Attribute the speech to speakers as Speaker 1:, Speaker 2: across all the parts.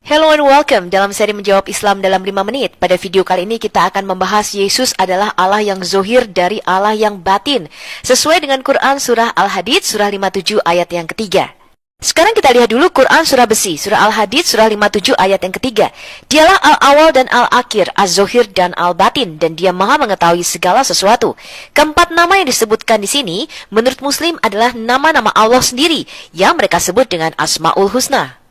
Speaker 1: Hello and welcome dalam seri Menjawab Islam dalam 5 menit. Pada video kali ini kita akan membahas Yesus adalah Allah yang zohir dari Allah yang batin, sesuai dengan Quran Surah Al-Hadid Surah 57 ayat yang ketiga. Sekarang kita lihat dulu Quran Surah Besi Surah Al-Hadid Surah 57 ayat yang ketiga. Dialah Al-Awal dan Al-Akhir, Az-Zohir dan Al-Batin, dan Dia Maha mengetahui segala sesuatu. Keempat nama yang disebutkan di sini menurut Muslim adalah nama-nama Allah sendiri yang mereka sebut dengan Asmaul Husna.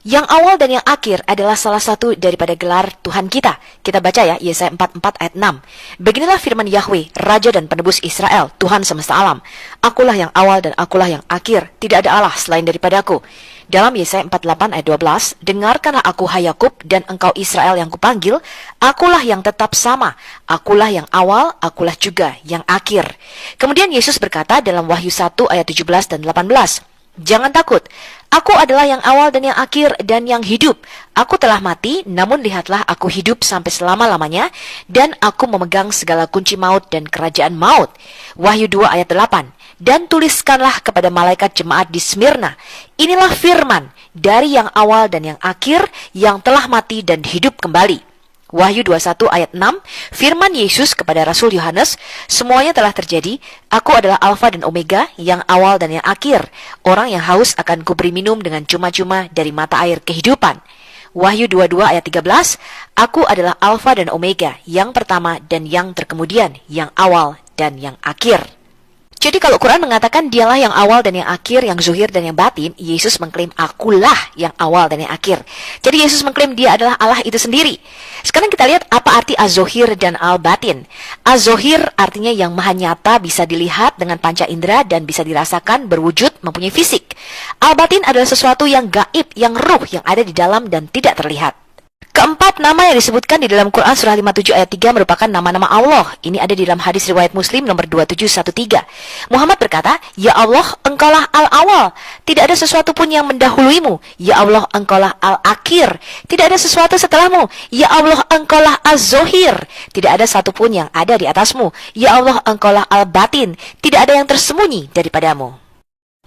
Speaker 1: Yang awal dan yang akhir adalah salah satu daripada gelar Tuhan kita. Kita baca ya, Yesaya 44 ayat 6. Beginilah firman Yahweh, Raja dan Penebus Israel, Tuhan semesta alam. Akulah yang awal dan akulah yang akhir. Tidak ada Allah selain daripadaku. Dalam Yesaya 48 ayat 12, dengarkanlah aku hai Yakub dan engkau Israel yang kupanggil. Akulah yang tetap sama. Akulah yang awal, akulah juga yang akhir. Kemudian Yesus berkata dalam Wahyu 1 ayat 17 dan 18. Jangan takut, aku adalah yang awal dan yang akhir dan yang hidup. Aku telah mati, namun lihatlah aku hidup sampai selama-lamanya, dan aku memegang segala kunci maut dan kerajaan maut. Wahyu 2 ayat 8. Dan tuliskanlah kepada malaikat jemaat di Smyrna, inilah firman dari yang awal dan yang akhir, yang telah mati dan hidup kembali. Wahyu 21 ayat 6, firman Yesus kepada Rasul Yohanes, semuanya telah terjadi, aku adalah Alfa dan Omega, yang awal dan yang akhir. Orang yang haus akan kuberi minum dengan cuma-cuma dari mata air kehidupan. Wahyu 22 ayat 13, aku adalah Alfa dan Omega, yang pertama dan yang terkemudian, yang awal dan yang akhir. Jadi kalau Quran mengatakan dialah yang awal dan yang akhir, yang zuhir dan yang batin, Yesus mengklaim akulah yang awal dan yang akhir. Jadi Yesus mengklaim dia adalah Allah itu sendiri. Sekarang kita lihat apa arti az-zohir dan al-batin. Az-zohir artinya yang maha nyata, bisa dilihat dengan panca indera dan bisa dirasakan, berwujud, mempunyai fisik. Al-batin adalah sesuatu yang gaib, yang ruh, yang ada di dalam dan tidak terlihat. Keempat nama yang disebutkan di dalam Quran Surah 57 ayat 3 merupakan nama-nama Allah. Ini ada di dalam hadis riwayat Muslim nomor 2713. Muhammad berkata, Ya Allah, engkaulah Al-Awal. Tidak ada sesuatu pun yang mendahuluimu. Ya Allah, engkaulah Al-Akhir. Tidak ada sesuatu setelahmu. Ya Allah, engkaulah Az-Zohir. Tidak ada satu pun yang ada di atasmu. Ya Allah, engkaulah Al-Batin. Tidak ada yang tersembunyi daripadamu.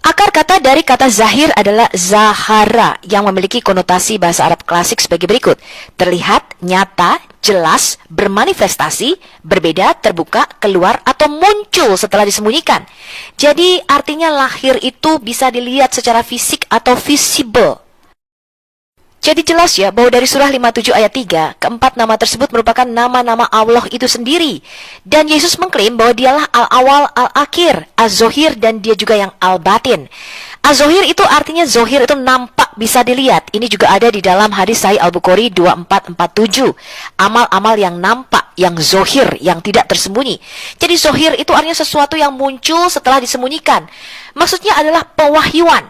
Speaker 1: Akar kata dari kata zahir adalah zahara, yang memiliki konotasi bahasa Arab klasik sebagai berikut. Terlihat, nyata, jelas, bermanifestasi, berbeda, terbuka, keluar, atau muncul setelah disembunyikan. Jadi artinya lahir itu bisa dilihat secara fisik atau visible. Jadi jelas ya bahwa dari surah 57 ayat 3, keempat nama tersebut merupakan nama-nama Allah itu sendiri. Dan Yesus mengklaim bahwa dialah Al-Awal, Al-Akhir, Az-Zohir, dan dia juga yang Al-Batin. Az-Zohir itu artinya zohir itu nampak, bisa dilihat. Ini juga ada di dalam hadis Sahih Al-Bukhari 2447. Amal-amal yang nampak, yang zohir, yang tidak tersembunyi. Jadi zohir itu artinya sesuatu yang muncul setelah disembunyikan. Maksudnya adalah pewahyuan,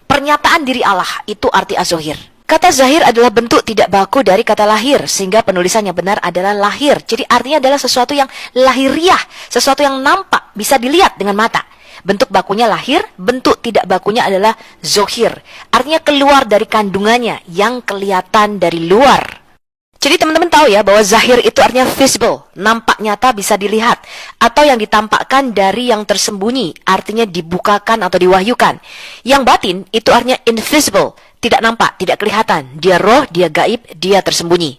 Speaker 1: pernyataan diri Allah, itu arti Az-Zohir. Kata zahir adalah bentuk tidak baku dari kata lahir, sehingga penulisan yang benar adalah lahir. Jadi artinya adalah sesuatu yang lahiriah, sesuatu yang nampak, bisa dilihat dengan mata. Bentuk bakunya lahir, bentuk tidak bakunya adalah zohir. Artinya keluar dari kandungannya, yang kelihatan dari luar. Jadi teman-teman tahu ya bahwa zahir itu artinya visible, nampak nyata, bisa dilihat. Atau yang ditampakkan dari yang tersembunyi, artinya dibukakan atau diwahyukan. Yang batin itu artinya invisible, tidak nampak, tidak kelihatan. Dia roh, dia gaib, dia tersembunyi.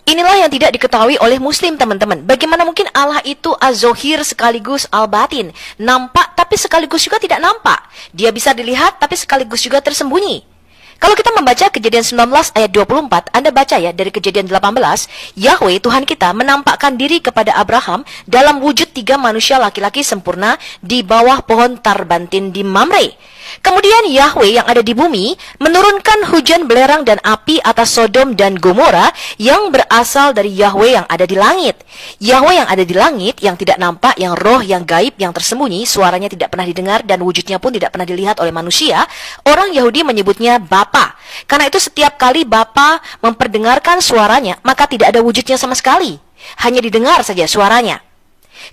Speaker 1: Inilah yang tidak diketahui oleh Muslim, teman-teman. Bagaimana mungkin Allah itu az-zohir sekaligus al-batin? Nampak tapi sekaligus juga tidak nampak. Dia bisa dilihat tapi sekaligus juga tersembunyi. Kalau kita membaca Kejadian 19 ayat 24, Anda baca ya dari Kejadian 18, Yahweh Tuhan kita menampakkan diri kepada Abraham dalam wujud 3 manusia laki-laki sempurna di bawah pohon tarbantin di Mamre. Kemudian Yahweh yang ada di bumi menurunkan hujan belerang dan api atas Sodom dan Gomora yang berasal dari Yahweh yang ada di langit. Yahweh yang ada di langit, yang tidak nampak, yang roh, yang gaib, yang tersembunyi, suaranya tidak pernah didengar dan wujudnya pun tidak pernah dilihat oleh manusia. Orang Yahudi menyebutnya Bapa. Karena itu setiap kali Bapa memperdengarkan suaranya, maka tidak ada wujudnya sama sekali. Hanya didengar saja suaranya.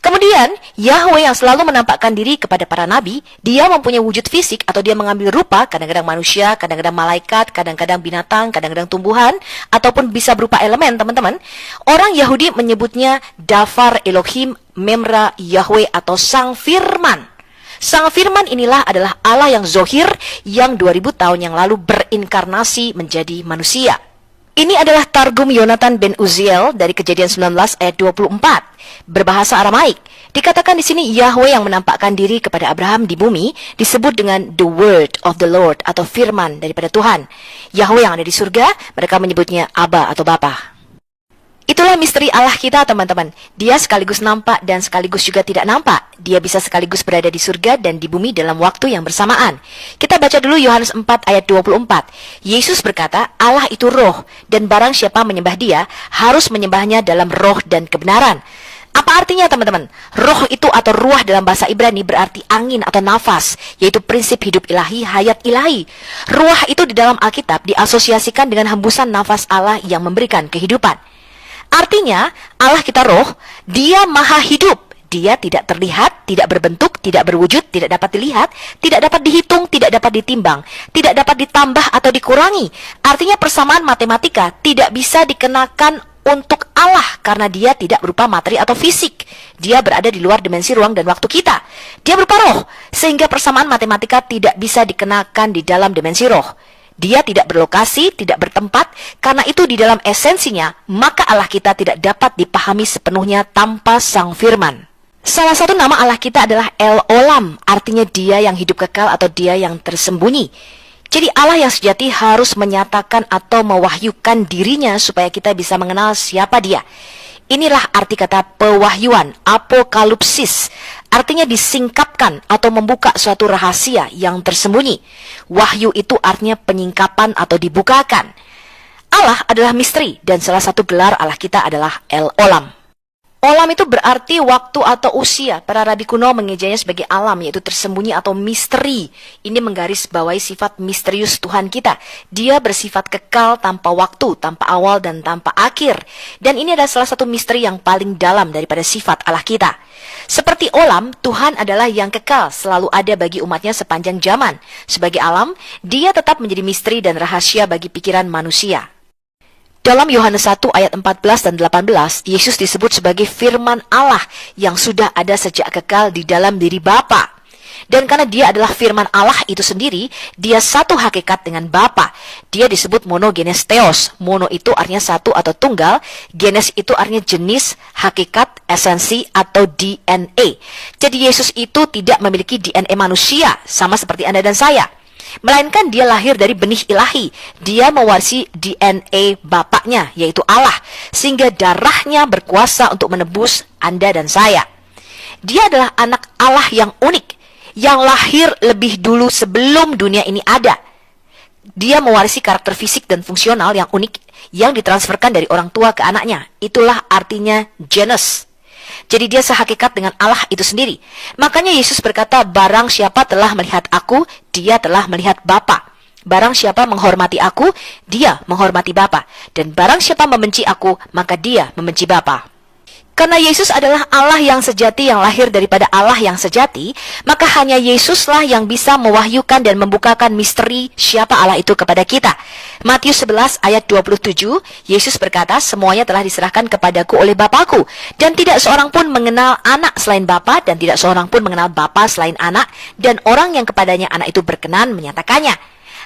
Speaker 1: Kemudian, Yahweh yang selalu menampakkan diri kepada para nabi, dia mempunyai wujud fisik atau dia mengambil rupa, kadang-kadang manusia, kadang-kadang malaikat, kadang-kadang binatang, kadang-kadang tumbuhan, ataupun bisa berupa elemen, teman-teman. Orang Yahudi menyebutnya Dafar Elohim Memra Yahweh atau Sang Firman. Sang Firman inilah adalah Allah yang zohir yang 2000 tahun yang lalu berinkarnasi menjadi manusia. Ini adalah Targum Yonatan ben Uziel dari Kejadian 19 ayat 24. Berbahasa Aramaik. Dikatakan di sini Yahweh yang menampakkan diri kepada Abraham di bumi disebut dengan the word of the Lord atau firman daripada Tuhan. Yahweh yang ada di surga, mereka menyebutnya Abba atau Bapa. Itulah misteri Allah kita, teman-teman. Dia sekaligus nampak dan sekaligus juga tidak nampak. Dia bisa sekaligus berada di surga dan di bumi dalam waktu yang bersamaan. Kita baca dulu Yohanes 4 ayat 24. Yesus berkata, Allah itu roh, dan barang siapa menyembah dia, harus menyembahnya dalam roh dan kebenaran. Apa artinya, teman-teman? Roh itu atau ruah dalam bahasa Ibrani berarti angin atau nafas, yaitu prinsip hidup ilahi, hayat ilahi. Ruah itu di dalam Alkitab diasosiasikan dengan hembusan nafas Allah yang memberikan kehidupan. Artinya, Allah kita roh, dia maha hidup. Dia tidak terlihat, tidak berbentuk, tidak berwujud, tidak dapat dilihat, tidak dapat dihitung, tidak dapat ditimbang, tidak dapat ditambah atau dikurangi. Artinya persamaan matematika tidak bisa dikenakan untuk Allah karena dia tidak berupa materi atau fisik. Dia berada di luar dimensi ruang dan waktu kita. Dia berupa roh, sehingga persamaan matematika tidak bisa dikenakan di dalam dimensi roh. Dia tidak berlokasi, tidak bertempat, karena itu di dalam esensinya, maka Allah kita tidak dapat dipahami sepenuhnya tanpa Sang Firman. Salah satu nama Allah kita adalah El Olam, artinya dia yang hidup kekal atau dia yang tersembunyi. Jadi Allah yang sejati harus menyatakan atau mewahyukan dirinya supaya kita bisa mengenal siapa dia. Inilah arti kata pewahyuan, apokalipsis. Artinya disingkapkan atau membuka suatu rahasia yang tersembunyi. Wahyu itu artinya penyingkapan atau dibukakan. Allah adalah misteri dan salah satu gelar Allah kita adalah El Olam. Olam itu berarti waktu atau usia. Para rabi kuno mengejanya sebagai alam, yaitu tersembunyi atau misteri. Ini menggarisbawahi sifat misterius Tuhan kita. Dia bersifat kekal tanpa waktu, tanpa awal dan tanpa akhir. Dan ini adalah salah satu misteri yang paling dalam daripada sifat Allah kita. Seperti olam, Tuhan adalah yang kekal, selalu ada bagi umatnya sepanjang zaman. Sebagai alam, dia tetap menjadi misteri dan rahasia bagi pikiran manusia. Dalam Yohanes 1 ayat 14 dan 18, Yesus disebut sebagai firman Allah yang sudah ada sejak kekal di dalam diri Bapa. Dan karena dia adalah firman Allah itu sendiri, dia satu hakikat dengan Bapa. Dia disebut monogenes theos. Mono itu artinya satu atau tunggal, genes itu artinya jenis, hakikat, esensi atau DNA. Jadi Yesus itu tidak memiliki DNA manusia, sama seperti Anda dan saya. Melainkan dia lahir dari benih ilahi. Dia mewarisi DNA bapaknya, yaitu Allah, sehingga darahnya berkuasa untuk menebus Anda dan saya. Dia adalah anak Allah yang unik, yang lahir lebih dulu sebelum dunia ini ada. Dia mewarisi karakter fisik dan fungsional yang unik, yang ditransferkan dari orang tua ke anaknya. Itulah artinya genes. Jadi dia sehakikat dengan Allah itu sendiri. Makanya Yesus berkata, barang siapa telah melihat aku, dia telah melihat Bapa. Barang siapa menghormati aku, dia menghormati Bapa. Dan barang siapa membenci aku, maka dia membenci Bapa. Karena Yesus adalah Allah yang sejati yang lahir daripada Allah yang sejati, maka hanya Yesuslah yang bisa mewahyukan dan membukakan misteri siapa Allah itu kepada kita. Matius 11 ayat 27, Yesus berkata, semuanya telah diserahkan kepadaku oleh Bapakku, dan tidak seorang pun mengenal anak selain Bapa, dan tidak seorang pun mengenal Bapa selain anak, dan orang yang kepadanya anak itu berkenan menyatakannya.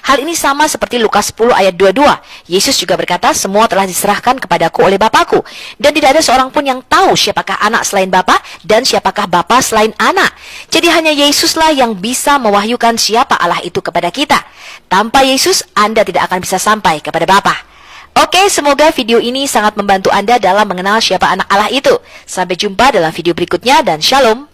Speaker 1: Hal ini sama seperti Lukas 10 ayat 22. Yesus juga berkata, semua telah diserahkan kepadaku oleh Bapakku. Dan tidak ada seorang pun yang tahu siapakah anak selain Bapa dan siapakah Bapa selain anak. Jadi hanya Yesuslah yang bisa mewahyukan siapa Allah itu kepada kita. Tanpa Yesus, Anda tidak akan bisa sampai kepada Bapa. Oke, semoga video ini sangat membantu Anda dalam mengenal siapa anak Allah itu. Sampai jumpa dalam video berikutnya dan Shalom.